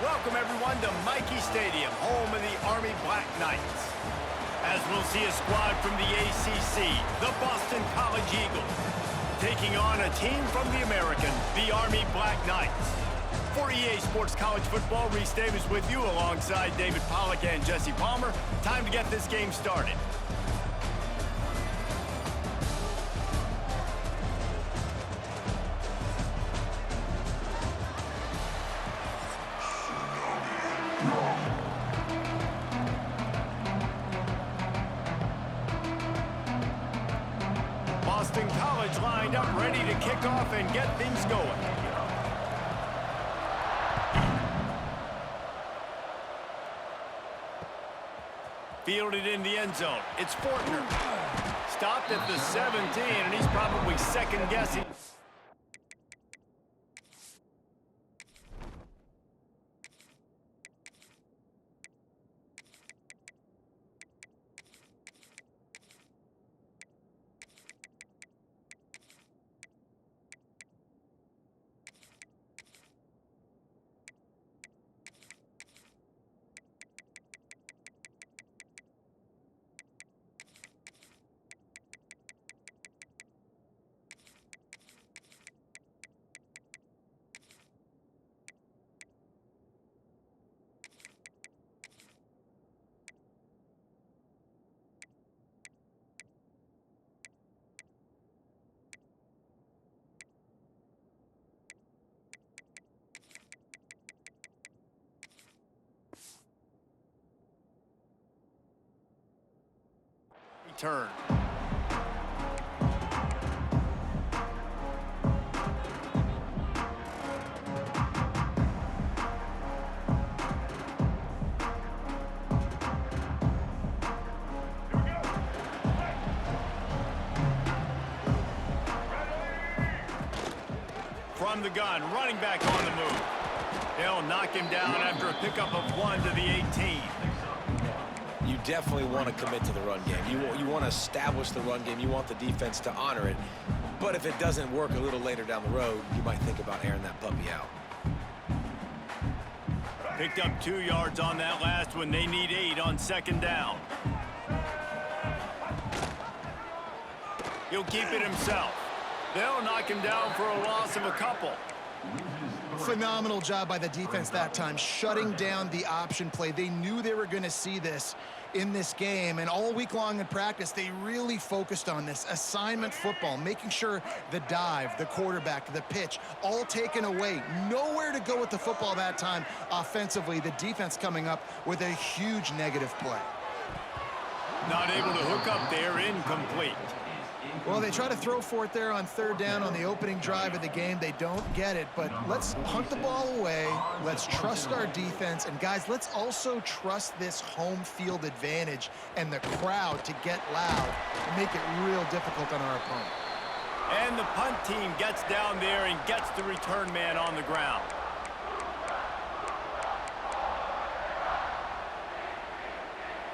Welcome, everyone, to Michie Stadium, home of the Army Black Knights. As we'll see a squad from the ACC, the Boston College Eagles, taking on a team from the American, the Army Black Knights. For EA Sports College Football, Reese Davis with you alongside David Pollack and Jesse Palmer. Time to get this game started. Boston College lined up, ready to kick off and get things going. Fielded in the end zone. It's Fortner. Stopped at the 17, and he's probably second-guessing. Turn. From the gun, running back on the move. They'll knock him down after a pickup of 1 to the 18. You definitely want to commit to the run game. You want to establish the run game. You want the defense to honor it. But if it doesn't work a little later down the road, you might think about airing that puppy out. Picked up 2 yards on that last one. They need 8 on second down. He'll keep it himself. They'll knock him down for a loss of a couple. Phenomenal job by the defense that time, shutting down the option play. They knew they were going to see this in this game, and all week long in practice, they really focused on this assignment football, making sure the dive, the quarterback, the pitch, all taken away. Nowhere to go with the football that time offensively. The defense coming up with a huge negative play. Not able to hook up there, incomplete. Well, they try to throw for it there on third down on the opening drive of the game. They don't get it, but let's punt the ball away. Let's trust our defense. And, guys, let's also trust this home field advantage and the crowd to get loud and make it real difficult on our opponent. And the punt team gets down there and gets the return man on the ground.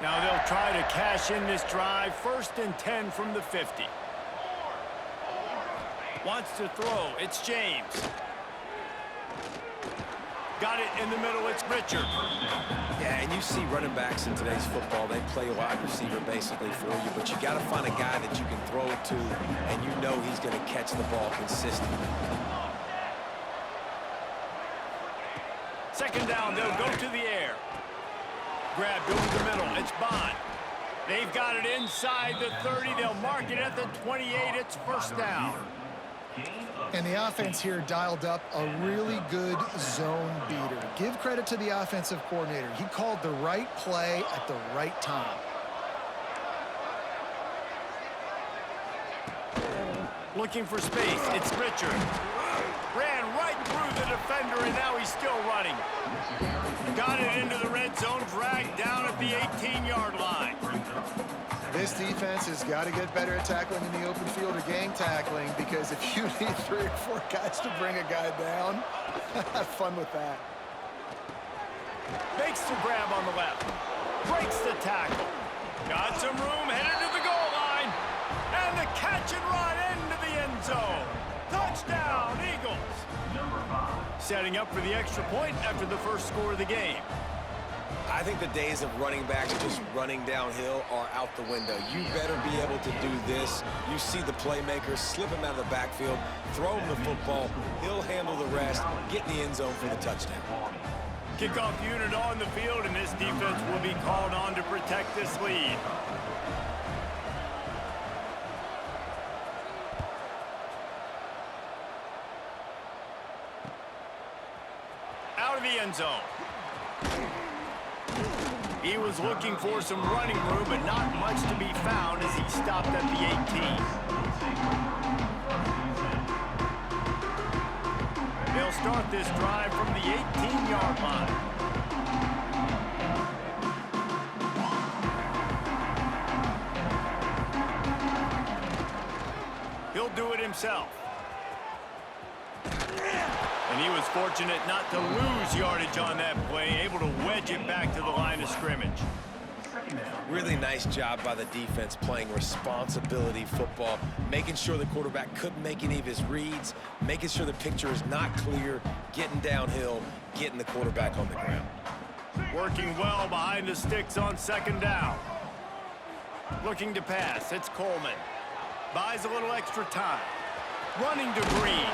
Now they'll try to cash in this drive. 1st and 10 from the 50. Wants to throw. It's James. Got it in the middle. It's Richard. Yeah, and you see running backs in today's football, they play wide receiver basically for you, but you got to find a guy that you can throw it to, and you know he's going to catch the ball consistently. Second down, they'll go to the air. Grabbed over the middle. It's Bond. They've got it inside the 30. They'll mark it at the 28. It's 1st down. And the offense here dialed up a really good zone beater. Give credit to the offensive coordinator. He called the right play at the right time. Looking for space. It's Richard. Ran right through the defender, and now he's still running. Got it into the red zone, dragged down at the 18-yard line. This defense has got to get better at tackling in the open field or gang tackling, because if you need 3 or 4 guys to bring a guy down, have fun with that. Makes the grab on the left. Breaks the tackle. Got some room, headed to the goal line. And the catch and run into the end zone. Touchdown, Eagles. setting up for the extra point after the first score of the game. I think the days of running backs just running downhill are out the window. You better be able to do this. You see the playmakers, slip him out of the backfield, throw him the football, he'll handle the rest, get in the end zone for the touchdown. Kickoff unit on the field, and this defense will be called on to protect this lead. Out of the end zone. He was looking for some running room, but not much to be found as he stopped at the 18. They'll start this drive from the 18-yard line. He'll do it himself. And he was fortunate not to lose yardage on that play, able to wedge it back to the line of scrimmage. Really nice job by the defense playing responsibility football, making sure the quarterback couldn't make any of his reads, making sure the picture is not clear, getting downhill, getting the quarterback on the ground. Working well behind the sticks on second down. Looking to pass, it's Coleman. Buys a little extra time. Running to Green.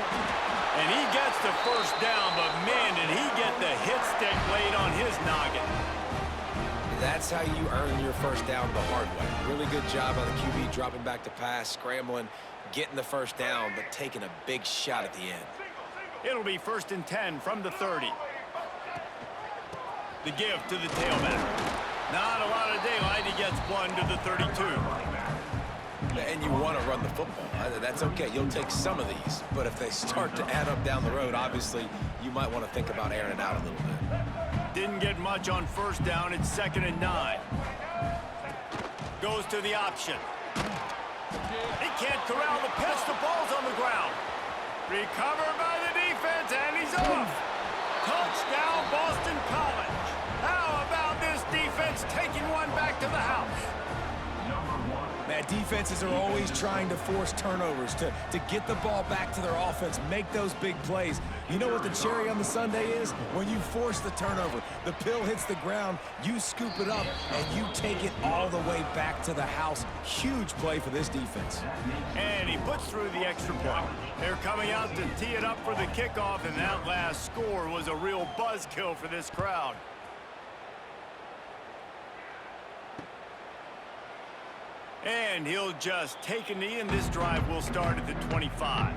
And he gets the first down, but man, did he get the hit stick laid on his noggin. That's how you earn your first down the hard way. Really good job by the QB dropping back to pass, scrambling, getting the first down, but taking a big shot at the end. It'll be 1st and 10 from the 30. The give to the tailback. Not a lot of daylight. He gets one to the 32. And you want to run the football. That's okay. You'll take some of these. But if they start to add up down the road, obviously, you might want to think about airing it out a little bit. Didn't get much on first down. It's 2nd and 9. Goes to the option. He can't corral the pitch. The ball's on the ground. Recovered by the defense, and he's off. Touchdown, Boston College. How about this defense taking one back to the house? Man, defenses are always trying to force turnovers, to get the ball back to their offense, make those big plays. You know what the cherry on the sundae is? When you force the turnover, the pill hits the ground, you scoop it up, and you take it all the way back to the house. Huge play for this defense. And he puts through the extra point. They're coming out to tee it up for the kickoff, and that last score was a real buzzkill for this crowd. And he'll just take a knee, and this drive will start at the 25.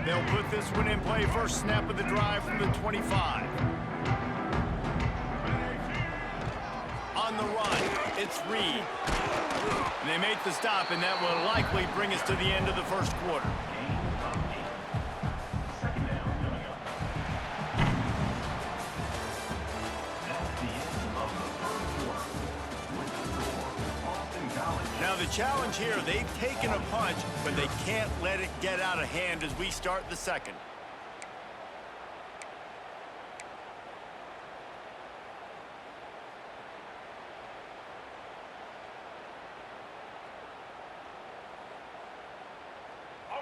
They'll put this one in play. First snap of the drive from the 25. On the run, it's Reed. And they make the stop, and that will likely bring us to the end of the first quarter. Now the challenge here, they've taken a punch, but they can't let it get out of hand as we start the second.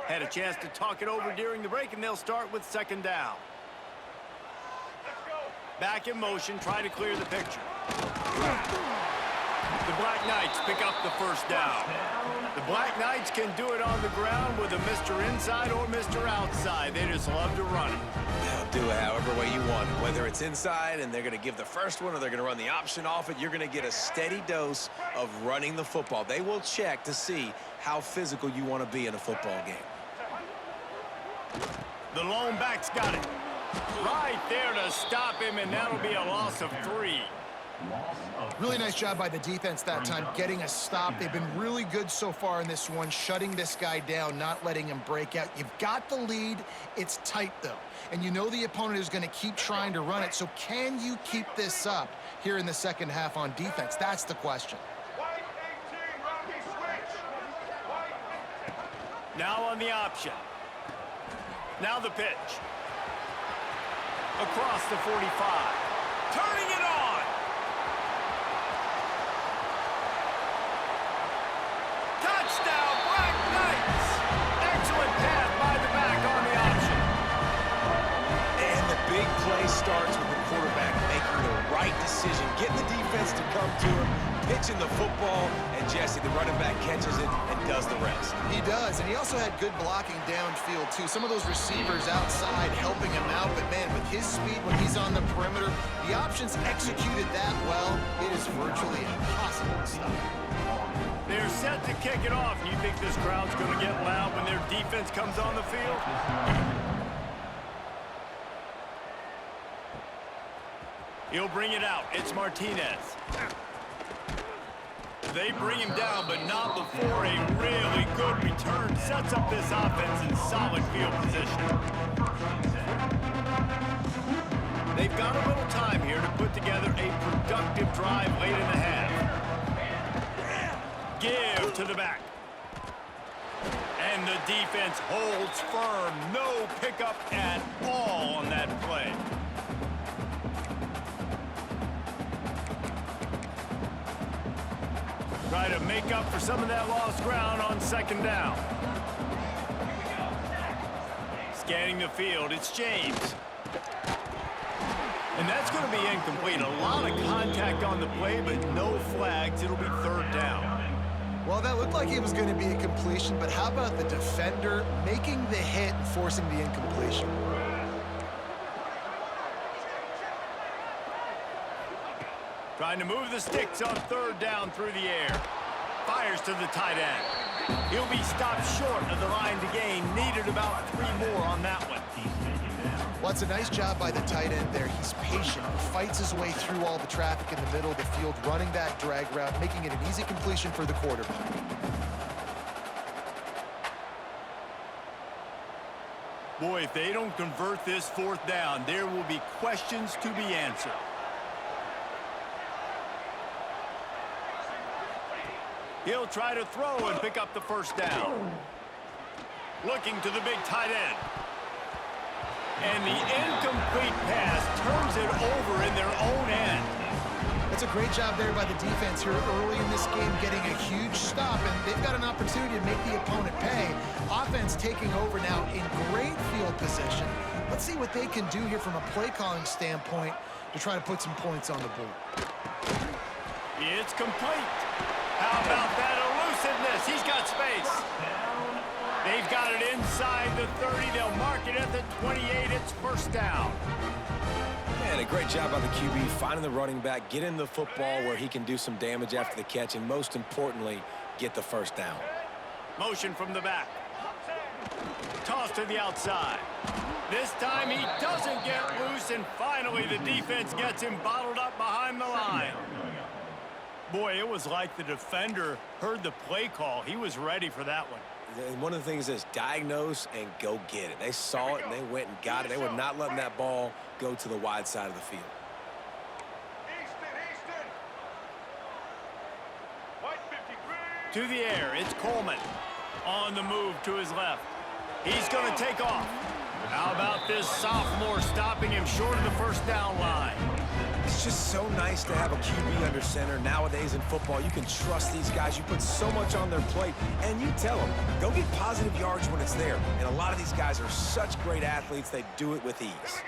Had a chance to talk it over during the break, and they'll start with second down. Back in motion, try to clear the picture. The Black Knights pick up the first down. The Black Knights can do it on the ground with a Mr. Inside or Mr. Outside. They just love to run it. They'll do it however way you want it. Whether it's inside and they're going to give the first one or they're going to run the option off it, you're going to get a steady dose of running the football. They will check to see how physical you want to be in a football game. The lone back's got it. Right there to stop him, and that'll be a loss of 3. Really nice job by the defense that time, getting a stop. They've been really good so far in this one, shutting this guy down, not letting him break out. You've got the lead. It's tight, though. And you know the opponent is going to keep trying to run it. So can you keep this up here in the second half on defense? That's the question. Now on the option. Now the pitch. Across the 45. Turning it on. starts with the quarterback making the right decision, getting the defense to come to him, pitching the football, and Jesse, the running back, catches it and does the rest. He does, and he also had good blocking downfield, too. Some of those receivers outside helping him out, but, man, with his speed when he's on the perimeter, the options executed that well, it is virtually impossible to stop. They're set to kick it off. You think this crowd's going to get loud when their defense comes on the field? He'll bring it out. It's Martinez. They bring him down, but not before a really good return sets up this offense in solid field position. They've got a little time here to put together a productive drive late in the half. Give to the back. And the defense holds firm. No pickup at all on that play. Try to make up for some of that lost ground on second down. Scanning the field, it's James. And that's going to be incomplete. A lot of contact on the play, but no flags. It'll be third down. Well, that looked like it was going to be a completion, but how about the defender making the hit and forcing the incompletion? Trying to move the sticks on third down through the air. Fires to the tight end. He'll be stopped short of the line to gain. Needed about 3 more on that one. Well, it's a nice job by the tight end there. He's patient. He fights his way through all the traffic in the middle of the field, running that drag route, making it an easy completion for the quarterback. Boy, if they don't convert this fourth down, there will be questions to be answered. He'll try to throw and pick up the first down. Looking to the big tight end. And the incomplete pass turns it over in their own end. That's a great job there by the defense here early in this game, getting a huge stop, and they've got an opportunity to make the opponent pay. Offense taking over now in great field position. Let's see what they can do here from a play calling standpoint to try to put some points on the board. It's complete. How about that elusiveness? He's got space. They've got it inside the 30. They'll mark it at the 28. It's first down. Man, a great job by the QB, finding the running back, getting the football where he can do some damage after the catch, and most importantly, get the first down. Motion from the back. Toss to the outside. This time he doesn't get loose, and finally the defense gets him bottled up behind the line. Boy, it was like the defender heard the play call. He was ready for that one. And one of the things is diagnose and go get it. They saw it and they went and got it. They were not letting that ball go to the wide side of the field. To the air, it's Coleman. On the move to his left. He's going to take off. How about this sophomore stopping him short of the first down line? It's just so nice to have a QB under center. Nowadays in football, you can trust these guys. You put so much on their plate, and you tell them, go get positive yards when it's there. And a lot of these guys are such great athletes, they do it with ease.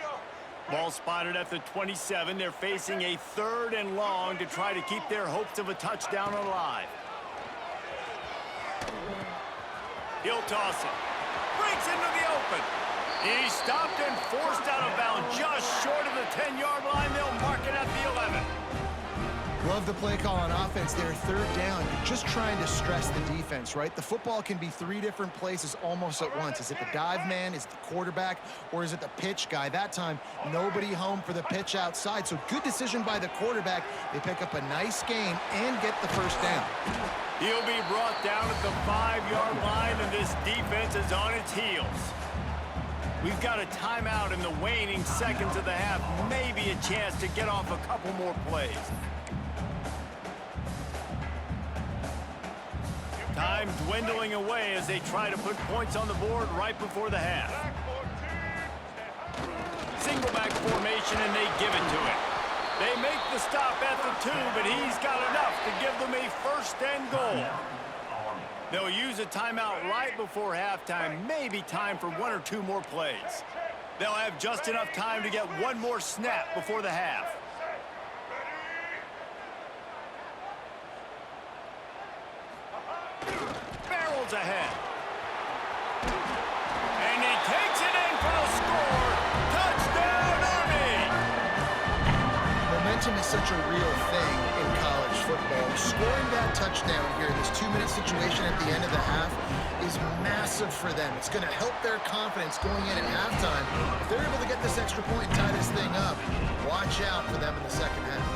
Ball spotted at the 27. They're facing a 3rd and long to try to keep their hopes of a touchdown alive. He'll toss it. Breaks into the open. He's stopped and forced out of bounds just short of the 10-yard line. They'll mark it at the 11. Love the play call on offense there. 3rd down. You're just trying to stress the defense, right? The football can be 3 different places almost at once. Is it the dive man? Is it the quarterback? Or is it the pitch guy? That time, nobody home for the pitch outside. So good decision by the quarterback. They pick up a nice gain and get the first down. He'll be brought down at the 5-yard line, and this defense is on its heels. We've got a timeout in the waning seconds of the half. Maybe a chance to get off a couple more plays. Time dwindling away as they try to put points on the board right before the half. Single back formation, and they give it to him. They make the stop at the 2, but he's got enough to give them a 1st and goal. They'll use a timeout right before halftime. Maybe time for 1 or 2 more plays. They'll have just enough time to get one more snap before the half. Barrels ahead. And he takes it in for a score. Touchdown, Army! Momentum is such a real thing in college football. Scoring that touchdown here in this 2-minute situation at the end of the half is massive for them. It's going to help their confidence going in at halftime. If they're able to get this extra point and tie this thing up, watch out for them in the second half.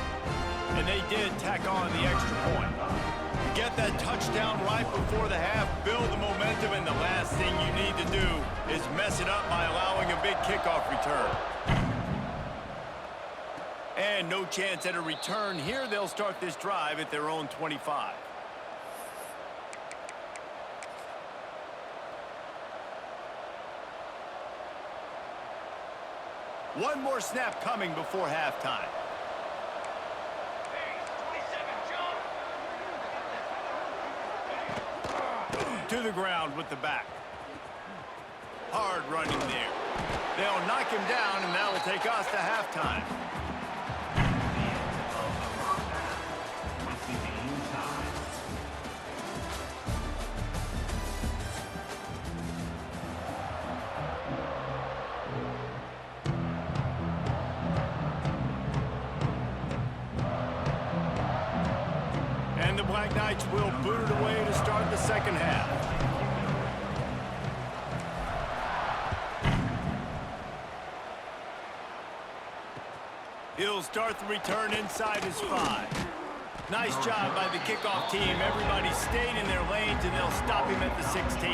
And they did tack on the extra point. You get that touchdown right before the half, build the momentum, and the last thing you need to do is mess it up by allowing a big kickoff return. And no chance at a return here. They'll start this drive at their own 25. One more snap coming before halftime. To the ground with the back. Hard running there. They'll knock him down, and that will take us to halftime. And the Black Knights will boot it away to start the second half. He'll start the return inside his 5. Nice job by the kickoff team. Everybody stayed in their lanes, and they'll stop him at the 16.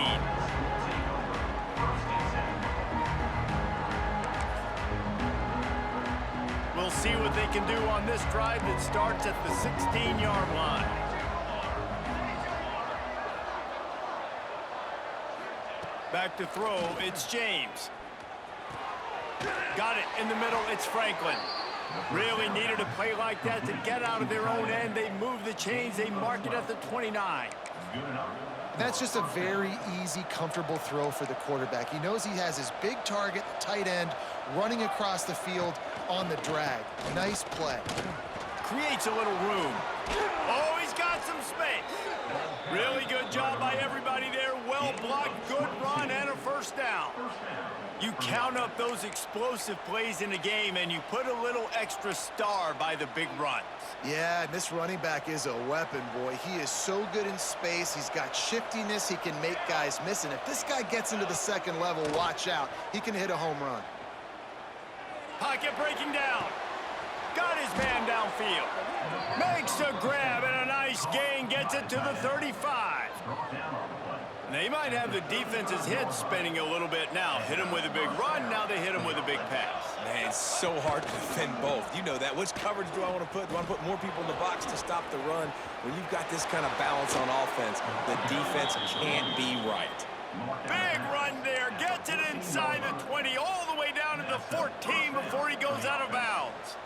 We'll see what they can do on this drive that starts at the 16-yard line. Back to throw, it's James. Got it in the middle, it's Franklin. Really needed a play like that to get out of their own end. They move the chains, they mark it at the 29. That's just a very easy, comfortable throw for the quarterback. He knows he has his big target, the tight end, running across the field on the drag. Nice play. Creates a little room. Oh, he's got some space. Really good job by everybody there. Well blocked, good run, and a first down. You count up those explosive plays in a game, and you put a little extra star by the big runs. Yeah, and this running back is a weapon, boy. He is so good in space. He's got shiftiness. He can make guys miss. And if this guy gets into the second level, watch out. He can hit a home run. Pocket breaking down. Got his man downfield. Makes a grab and a nice gain. Gets it to the 35. They might have the defense's head spinning a little bit now. Hit him with a big run. Now they hit him with a big pass. Man, it's so hard to defend both. You know that. Which coverage do I want to put? Do I want to put more people in the box to stop the run? When you've got this kind of balance on offense, the defense can't be right. Big run there. Gets it inside the 20, all the way down to the 14 before he goes out of bounds.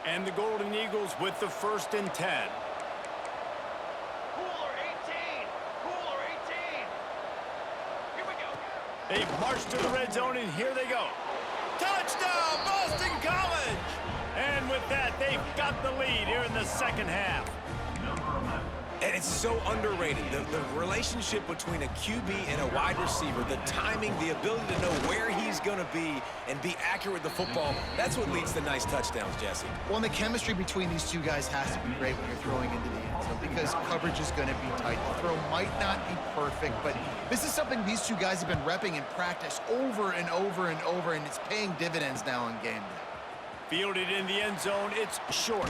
And the Golden Eagles with the 1st and 10. They've marched to the red zone, and here they go. Touchdown, Boston College! And with that, they've got the lead here in the second half. And it's so underrated. The relationship between a QB and a wide receiver, the timing, the ability to know where he's going to be and be accurate with the football, that's what leads to nice touchdowns, Jesse. Well, and the chemistry between these two guys has to be great when you're throwing into the end zone because coverage is going to be tight. The throw might not be perfect, but this is something these two guys have been repping in practice over and over and over, and it's paying dividends now on game day. Fielded in the end zone, it's short.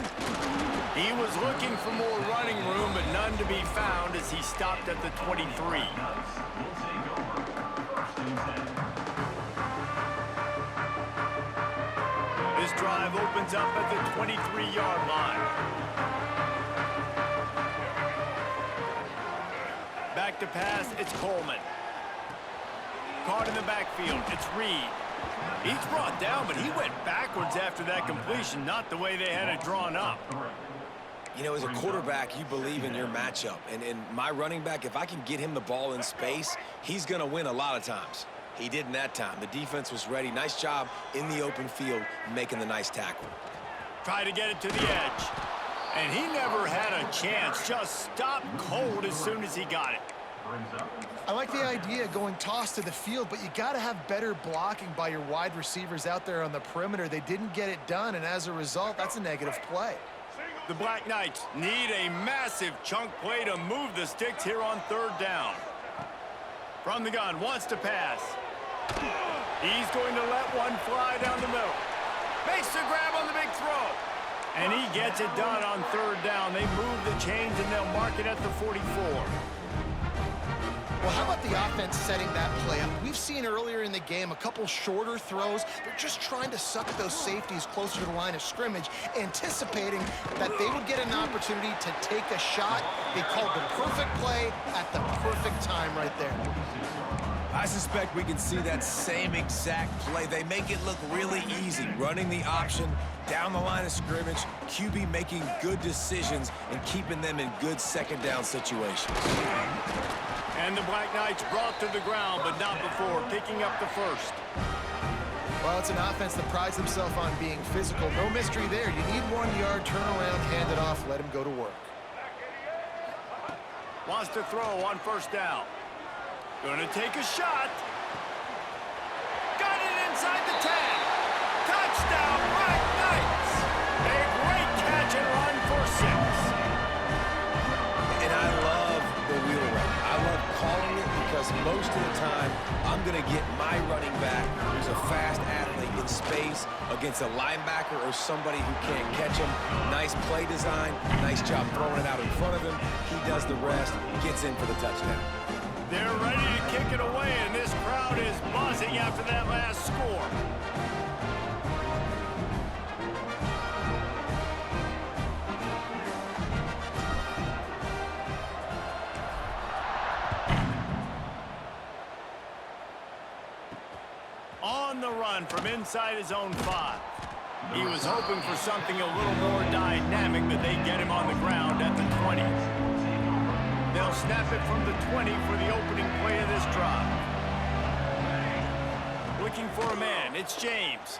He was looking for more running room, but none to be found as he stopped at the 23. This drive opens up at the 23-yard line. Back to pass, it's Coleman. Caught in the backfield, it's Reed. He's brought down, but he went backwards after that completion, not the way they had it drawn up. You know, as a quarterback, you believe in your matchup. And my running back, if I can get him the ball in space, he's going to win a lot of times. He didn't that time. The defense was ready. Nice job in the open field making the nice tackle. Try to get it to the edge. And he never had a chance. Just stopped cold as soon as he got it. I like the idea of going toss to the field, but you got to have better blocking by your wide receivers out there on the perimeter. They didn't get it done, and as a result, that's a negative play. The Black Knights need a massive chunk play to move the sticks here on third down. From the gun, wants to pass. He's going to let one fly down the middle. Makes the grab on the big throw. And he gets it done on third down. They move the chains, and they'll mark it at the 44. Well, how about the offense setting that play up? We've seen earlier in the game a couple shorter throws. They're just trying to suck those safeties closer to the line of scrimmage, anticipating that they would get an opportunity to take a shot. They called the perfect play at the perfect time right there. I suspect we can see that same exact play. They make it look really easy, running the option down the line of scrimmage, QB making good decisions and keeping them in good second down situations. And the Black Knights brought to the ground, but not before picking up the first. Well, it's an offense that prides themselves on being physical. No mystery there. You need 1 yard, turn around, hand it off, let him go to work. Wants to throw on first down. Gonna take a shot. Got it inside the 10. Touchdown, Black Knights. A great catch and run for 6. And I love the wheel route. I love calling it because most of the time, I'm going to get my running back who's a fast athlete in space against a linebacker or somebody who can't catch him. Nice play design, nice job throwing it out in front of him. He does the rest, gets in for the touchdown. They're ready to kick it away, and this crowd is buzzing after that last score. On the run from inside his own 5. He was hoping for something a little more dynamic, but they get him on the ground at the 20. They'll snap it from the 20 for the opening play of this drive. Looking for a man, it's James.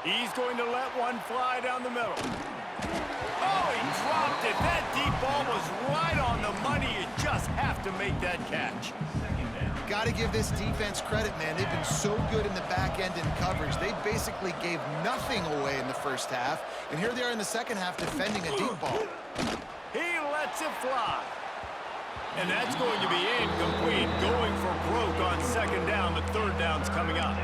He's going to let one fly down the middle. Oh, he dropped it. That deep ball was right on the money. You just have to make that catch. Got to give this defense credit, man. They've been so good in the back end in coverage. They basically gave nothing away in the first half, and here they are in the second half defending a deep ball. He lets it fly. And that's going to be incomplete. Going for broke on second down, but third down's coming up.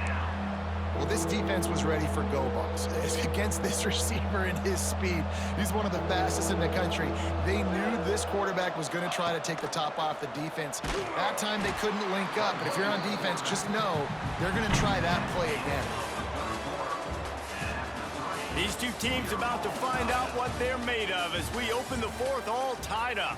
Well, this defense was ready for go balls. Against this receiver and his speed, he's one of the fastest in the country. They knew this quarterback was going to try to take the top off the defense. That time they couldn't link up, but if you're on defense, just know they're going to try that play again. These two teams about to find out what they're made of as we open the fourth all tied up.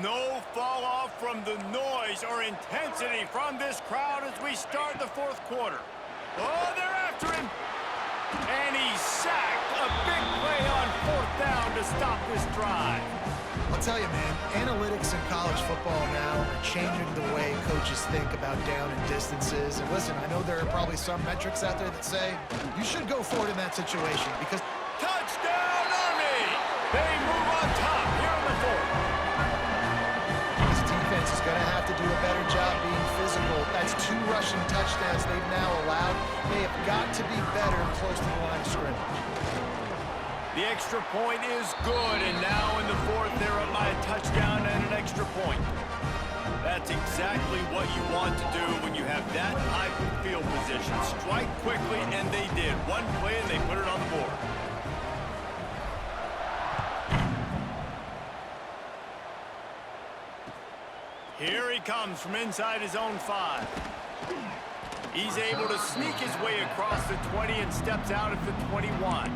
No fall off from the noise or intensity from this crowd as we start the fourth quarter. Oh, they're after him. And he's sacked. A big play on fourth down to stop this drive. I'll tell you, man, analytics in college football now are changing the way coaches think about down and distances. And listen, I know there are probably some metrics out there that say you should go for it in that situation because... Touchdown, Army! They move on top here in the fourth. This defense is going to have to do a better job being physical. That's 2 rushing touchdowns they've now allowed. They have got to be better close to the line of scrimmage. The extra point is good, and now in the fourth, they're up by a touchdown and an extra point. That's exactly what you want to do when you have that type of field position. Strike quickly, and they did. One play, and they put it on the board. Here he comes from inside his own 5. He's able to sneak his way across the 20 and steps out at the 21.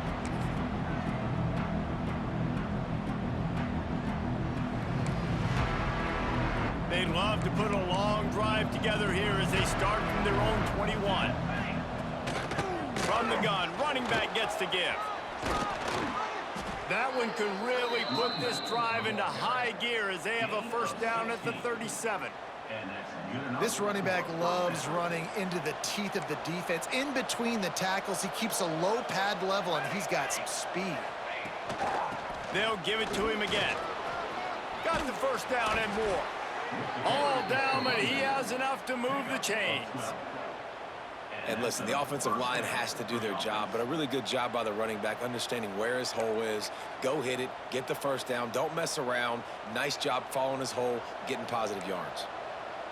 They'd love to put a long drive together here as they start from their own 21. From the gun, running back gets to give. That one could really put this drive into high gear as they have a first down at the 37. This running back loves running into the teeth of the defense. In between the tackles, he keeps a low pad level, and he's got some speed. They'll give it to him again. Got the first down and more. All down, but he has enough to move the chains. And listen, the offensive line has to do their job, but a really good job by the running back understanding where his hole is. Go hit it, get the first down, don't mess around. Nice job following his hole, getting positive yards.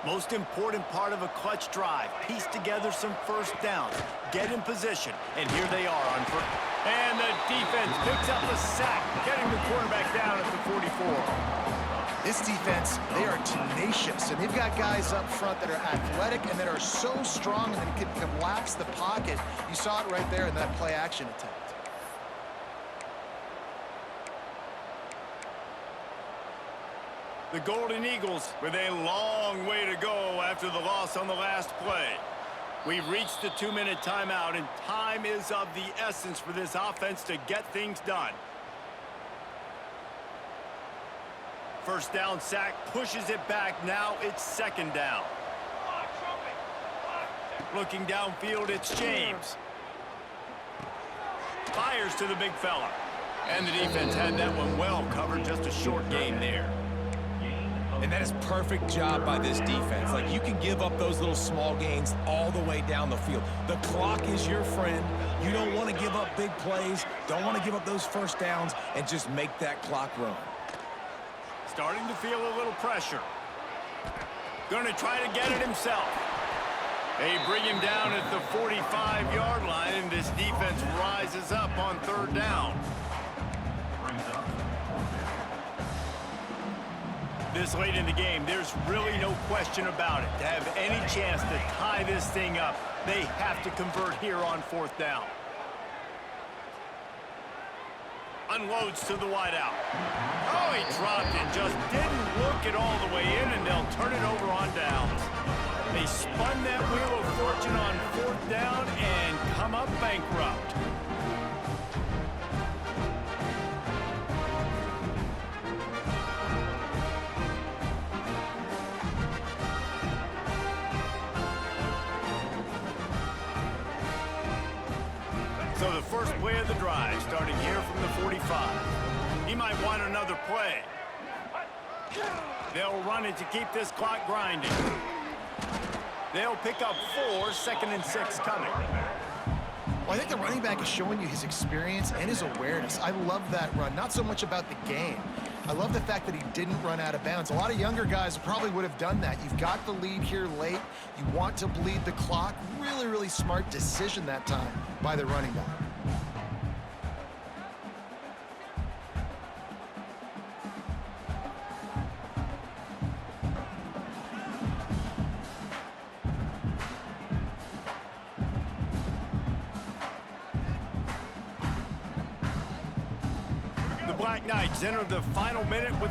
Most important part of a clutch drive, piece together some first downs, get in position, and here they are on first. And the defense picks up a sack, getting the quarterback down at the 44. This defense, they are tenacious, and they've got guys up front that are athletic and that are so strong and that can collapse the pocket. You saw it right there in that play-action attempt. The Golden Eagles with a long way to go after the loss on the last play. We've reached the 2-minute timeout, and time is of the essence for this offense to get things done. First down sack, pushes it back. Now it's second down. Looking downfield, it's James. Fires to the big fella. And the defense had that one well covered. Just a short gain there. And that is perfect job by this defense. Like, you can give up those little small gains all the way down the field. The clock is your friend. You don't want to give up big plays. Don't want to give up those first downs, and just make that clock run. Starting to feel a little pressure. Going to try to get it himself. They bring him down at the 45-yard line, and this defense rises up on third down. This late in the game, there's really no question about it. To have any chance to tie this thing up, they have to convert here on fourth down. Unloads to the wideout. Oh, he dropped it. Just didn't look it all the way in, and they'll turn it over on downs. They spun that wheel of fortune on fourth down and come up bankrupt. So the first play of the drive, starting here from the 45. He might want another play. They'll run it to keep this clock grinding. They'll pick up 4, 2nd and 6 coming. Well, I think the running back is showing you his experience and his awareness. I love that run, not so much about the game. I love the fact that he didn't run out of bounds. A lot of younger guys probably would have done that. You've got the lead here late. You want to bleed the clock. Really, really smart decision that time by the running back. The Black Knights enter the final minute with